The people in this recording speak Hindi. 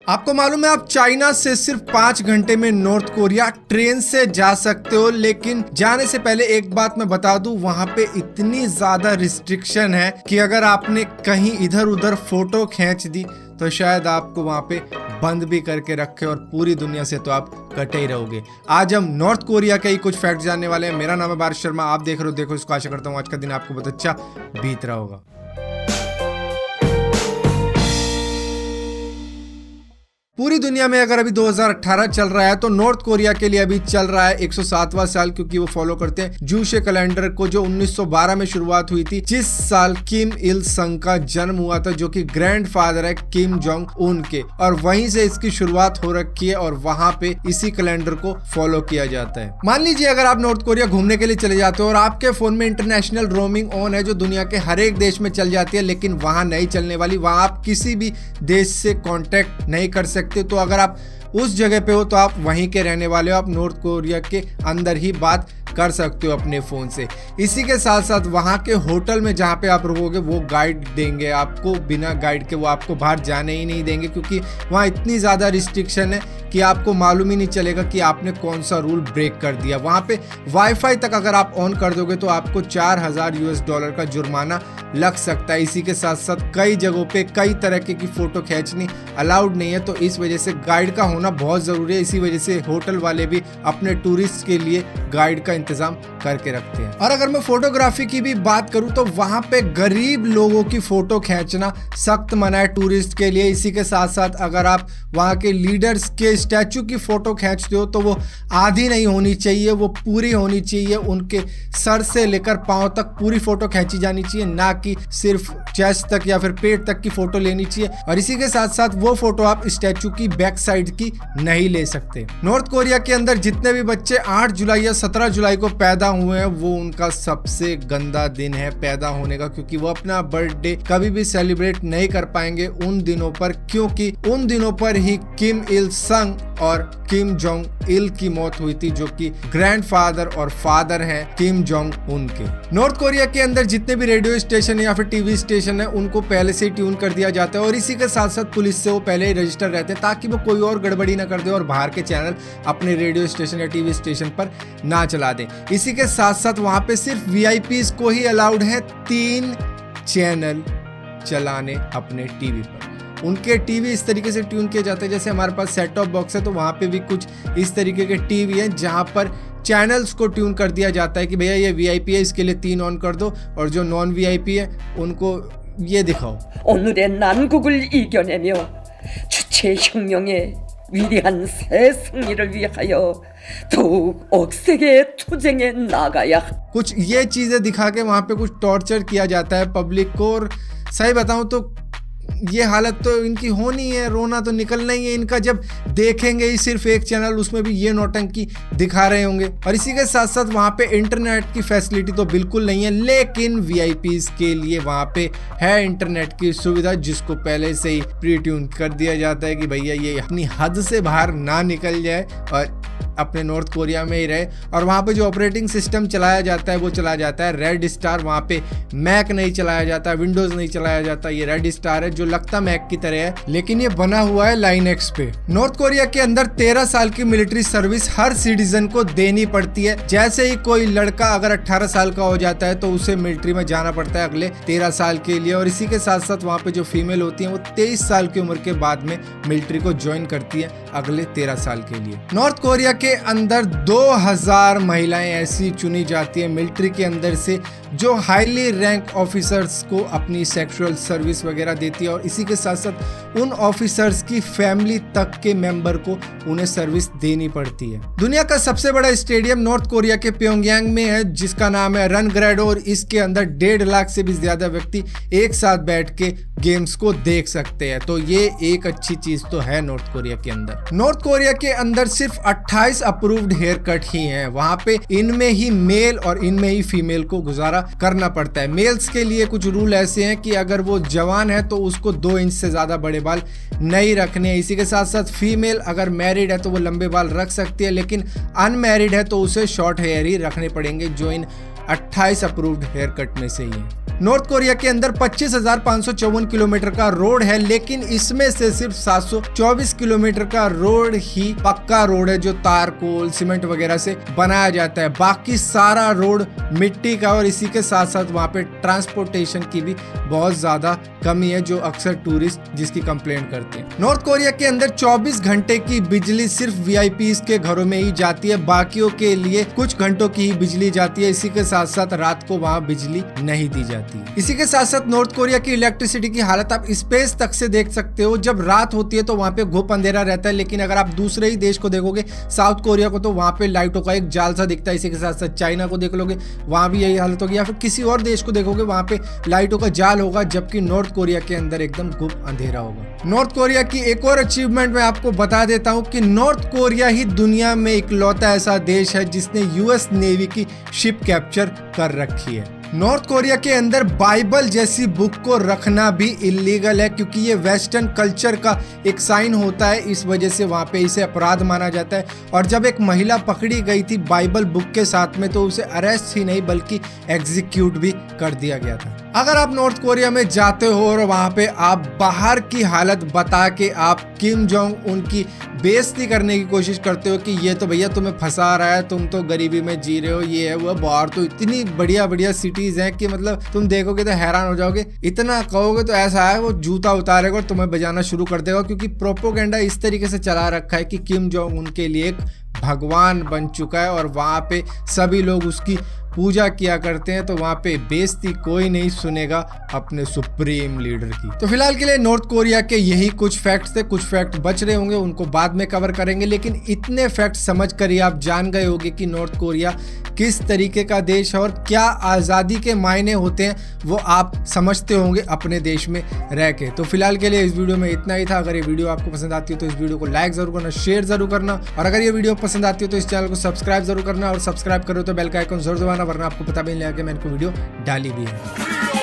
आपको मालूम है आप चाइना से सिर्फ 5 घंटे में नॉर्थ कोरिया ट्रेन से जा सकते हो, लेकिन जाने से पहले एक बात मैं बता दूं, वहां पे इतनी ज्यादा रिस्ट्रिक्शन है कि अगर आपने कहीं इधर उधर फोटो खींच दी तो शायद आपको वहां पे बंद भी करके रखे और पूरी दुनिया से तो आप कटे ही रहोगे। आज हम नॉर्थ कोरिया के ही कुछ फैक्ट जानने वाले हैं। मेरा नाम है बारिश शर्मा, आप देख रहे हो देखो इसको। आशा करता हूँ आज का दिन आपको बहुत अच्छा बीत रहा होगा। पूरी दुनिया में अगर अभी 2018 चल रहा है तो नॉर्थ कोरिया के लिए अभी चल रहा है 107वां साल, क्योंकि वो फॉलो करते हैं जूशे कैलेंडर को, जो 1912 में शुरुआत हुई थी, जिस साल किम इल संग का जन्म हुआ था, जो कि ग्रैंड फादर है किम जोंग उन के, और वहीं से इसकी शुरुआत हो रखी है और वहां पे इसी कैलेंडर को फॉलो किया जाता है। मान लीजिए अगर आप नॉर्थ कोरिया घूमने के लिए चले जाते हो और आपके फोन में इंटरनेशनल रोमिंग ऑन है, जो दुनिया के हर एक देश में चल जाती है, लेकिन वहां नहीं चलने वाली, वहां आप किसी भी देश से कॉन्टेक्ट नहीं कर सकते। तो अगर आप उस जगह पे हो तो आप वहीं के रहने वाले हो, आप नॉर्थ कोरिया के अंदर ही बात कर सकते हो अपने फोन से। इसी के साथ साथ वहां के होटल में जहां पे आप रुकोगे वो गाइड देंगे आपको, बिना गाइड के वो आपको बाहर जाने ही नहीं देंगे, क्योंकि वहां इतनी ज्यादा रिस्ट्रिक्शन है कि आपको मालूम ही नहीं चलेगा कि आपने कौन सा रूल ब्रेक कर दिया। वहां पे वाईफाई तक अगर आप ऑन कर दोगे तो आपको $4000 का जुर्माना लग सकता है। इसी के साथ साथ कई जगहों पे कई तरह की फोटो खींचनी अलाउड नहीं है, तो इस वजह से गाइड का होना बहुत जरूरी है। इसी वजह से होटल वाले भी अपने टूरिस्ट के लिए गाइड का इंतजाम करके रखते हैं। और अगर मैं फोटोग्राफी की भी बात करूं तो वहां पे गरीब लोगों की फोटो खींचना सख्त मना है टूरिस्ट के लिए। इसी के साथ साथ अगर आप वहां के लीडर्स के स्टैचू की फोटो खींचते हो तो वो आधी नहीं होनी चाहिए, वो पूरी होनी चाहिए। उनके सर से लेकर पांव तक पूरी फोटो खींची जानी चाहिए, ना कि सिर्फ चेस्ट तक या फिर पेट तक की फोटो लेनी चाहिए। और इसी के साथ साथ वो फोटो आप स्टैचू की बैक साइड की नहीं ले सकते। नॉर्थ कोरिया के अंदर जितने भी बच्चे 8 जुलाई या 17 जुलाई को पैदा हुए हैं, वो उनका सबसे गंदा दिन है पैदा होने का, क्योंकि वो अपना बर्थडे कभी भी सेलिब्रेट नहीं कर पाएंगे उन दिनों पर, क्योंकि उन दिनों पर ही किम इल संग और किम जोंग इल की मौत हुई थी, जो कि ग्रैंडफादर और फादर हैं किम जोंग उन के। नॉर्थ कोरिया के अंदर जितने भी रेडियो स्टेशन या फिर टीवी स्टेशन है उनको पहले से ट्यून कर दिया जाता है, और इसी के साथ साथ पुलिस से वो पहले ही रजिस्टर रहते हैं, ताकि वो कोई और गड़बड़ी ना कर दे और बाहर के चैनल अपने रेडियो स्टेशन या टीवी स्टेशन पर ना चला दे। इसी के साथ साथ वहां पे सिर्फ वीआईपीज को ही अलाउड है 3 चैनल चलाने अपने टीवी पर। उनके टीवी इस तरीके से ट्यून किए जाते हैं, जैसे हमारे पास सेट टॉप बॉक्स है तो वहाँ पे भी कुछ इस तरीके के टीवी हैं जहाँ पर चैनल्स को ट्यून कर दिया जाता है कि भैया ये वीआईपी है, इसके लिए 3 ऑन कर दो, और जो नॉन वीआईपी है उनको ये दिखाओ। 오늘의 난국을 이겨내며 주체 혁명의 위대한 새 승리를 위하여 더욱 억세게 투쟁해 나가야। कुछ ये चीजें दिखा के वहाँ पे कुछ टॉर्चर किया जाता है पब्लिक को, और सही बताऊं तो ये हालत तो इनकी होनी है, रोना तो निकलना ही है इनका जब देखेंगे ही सिर्फ एक चैनल, उसमें भी ये नौटंकी दिखा रहे होंगे। और इसी के साथ साथ वहाँ पे इंटरनेट की फैसिलिटी तो बिल्कुल नहीं है, लेकिन वीआईपीज के लिए वहाँ पे है इंटरनेट की सुविधा, जिसको पहले से ही प्री ट्यून कर दिया जाता है कि भैया ये अपनी हद से बाहर ना निकल जाए और अपने नॉर्थ कोरिया में ही रहे। और वहाँ पे जो ऑपरेटिंग सिस्टम चलाया जाता है वो चला जाता है रेड स्टार। वहाँ पे मैक नहीं चलाया जाता, विंडोज नहीं चलाया जाता, ये रेड स्टार है जो लगता मैक की तरह है, लेकिन ये बना हुआ है लाइनेक्स पे। नॉर्थ कोरिया के अंदर 13 साल की मिलिट्री सर्विस हर सिटीजन को देनी पड़ती है। जैसे ही कोई लड़का अगर 18 साल का हो जाता है तो उसे मिलिट्री में जाना पड़ता है अगले 13 साल के लिए। और इसी के साथ साथ वहाँ पे जो फीमेल होती है वो 23 साल की उम्र के बाद में मिलिट्री को ज्वाइन करती है अगले 13 साल के लिए। नॉर्थ कोरिया के अंदर 2000 महिलाएं ऐसी चुनी जाती है मिलिट्री के अंदर से, जो हाईली रैंक ऑफिसर्स को अपनी सेक्सुअल सर्विस वगैरह देती है। और इसी के साथ साथ उन ऑफिसर्स की फैमिली तक के मेंबर को उन्हें सर्विस देनी पड़ती है। दुनिया का सबसे बड़ा स्टेडियम नॉर्थ कोरिया के प्योंगयांग में है, जिसका नाम है रनग्रेडो, और इसके अंदर 1.5 लाख से भी ज्यादा व्यक्ति एक साथ बैठ के गेम्स को देख सकते हैं। तो ये एक अच्छी चीज तो है नॉर्थ कोरिया के अंदर। नॉर्थ कोरिया के अंदर सिर्फ 28 अप्रूव्ड हेयर कट ही हैं। वहां पे इनमें ही मेल और इनमें ही फीमेल को गुजारा करना पड़ता है। मेल्स के लिए कुछ रूल ऐसे हैं कि अगर वो जवान है तो उसको 2 इंच से ज्यादा बड़े बाल नहीं रखने। इसी के साथ साथ फीमेल अगर मैरिड है तो वो लंबे बाल रख सकती है, लेकिन अनमैरिड है तो उसे शॉर्ट हेयर ही रखने पड़ेंगे, जो इन 28 अप्रूव्ड हेयर कट में से ही है। नॉर्थ कोरिया के अंदर 25,554 किलोमीटर का रोड है, लेकिन इसमें से सिर्फ 724 किलोमीटर का रोड ही पक्का रोड है जो तार कोल सीमेंट वगैरह से बनाया जाता है। बाकी सारा रोड मिट्टी का, और इसी के साथ साथ वहाँ पे ट्रांसपोर्टेशन की भी बहुत ज्यादा कमी है, जो अक्सर टूरिस्ट जिसकी कंप्लेंट करते हैं। नॉर्थ कोरिया के अंदर 24 घंटे की बिजली सिर्फ वीआईपीज के घरों में ही जाती है, बाकियों के लिए कुछ घंटों की ही बिजली जाती है। इसी के साथ साथ रात को वहाँ बिजली नहीं दी जाती। इसी के साथ साथ नॉर्थ कोरिया की इलेक्ट्रिसिटी की हालत आप स्पेस तक से देख सकते हो। जब रात होती है तो वहां पे घुप अंधेरा रहता है, लेकिन अगर आप दूसरे ही देश को देखोगे, साउथ कोरिया को, तो वहां पे लाइटों का एक जाल सा दिखता है। इसी के साथ साथ चाइना को देख लोगे, वहां भी यही हालत होगी, या फिर किसी और देश को देखोगे वहां पे लाइटों का जाल होगा, जबकि नॉर्थ कोरिया के अंदर एकदम घुप अंधेरा होगा। नॉर्थ कोरिया की एक और अचीवमेंट मैं आपको बता देता हूं कि नॉर्थ कोरिया ही दुनिया में इकलौता ऐसा देश है जिसने यूएस नेवी की शिप कैप्चर कर रखी है। नॉर्थ कोरिया के अंदर बाइबल जैसी बुक को रखना भी इलीगल है, क्योंकि ये वेस्टर्न कल्चर का एक साइन होता है। इस वजह से वहाँ पे इसे अपराध माना जाता है। और जब एक महिला पकड़ी गई थी बाइबल बुक के साथ में, तो उसे अरेस्ट ही नहीं बल्कि एग्जीक्यूट भी कर दिया गया था। अगर आप नॉर्थ कोरिया में जाते हो और वहाँ पे आप बाहर की हालत बता के आप किम जोंग उनकी बेइज्जती करने की कोशिश करते हो कि ये तो भैया तुम्हें फंसा रहा है, तुम तो गरीबी में जी रहे हो, ये है वो, बाहर तो इतनी बढ़िया बढ़िया सिटीज हैं कि मतलब तुम देखोगे तो हैरान हो जाओगे। इतना कहोगे तो ऐसा है वो जूता उतारेगा और तुम्हें बजाना शुरू कर देगा, क्योंकि प्रोपोगेंडा इस तरीके से चला रखा है कि किम जोंग उनके लिए एक भगवान बन चुका है और वहाँ पे सभी लोग उसकी पूजा किया करते हैं। तो वहाँ पे बेइज्जती कोई नहीं सुनेगा अपने सुप्रीम लीडर की। तो फिलहाल के लिए नॉर्थ कोरिया के यही कुछ फैक्ट्स थे। कुछ फैक्ट बच रहे होंगे, उनको बाद में कवर करेंगे, लेकिन इतने फैक्ट समझ कर ही आप जान गए होंगे कि नॉर्थ कोरिया किस तरीके का देश है और क्या आज़ादी के मायने होते हैं, वो आप समझते होंगे अपने देश में रह के। तो फिलहाल के लिए इस वीडियो में इतना ही था। अगर ये वीडियो आपको पसंद आती हो तो इस वीडियो को लाइक जरूर करना, शेयर जरूर करना, और अगर ये वीडियो पसंद आती हो तो इस चैनल को सब्सक्राइब जरूर करना, और सब्सक्राइब करो तो बेल का आइकन जरूर दबाना, वरना आपको पता भी नहीं लगेगा कि मैंने कोई वीडियो डाली भी है।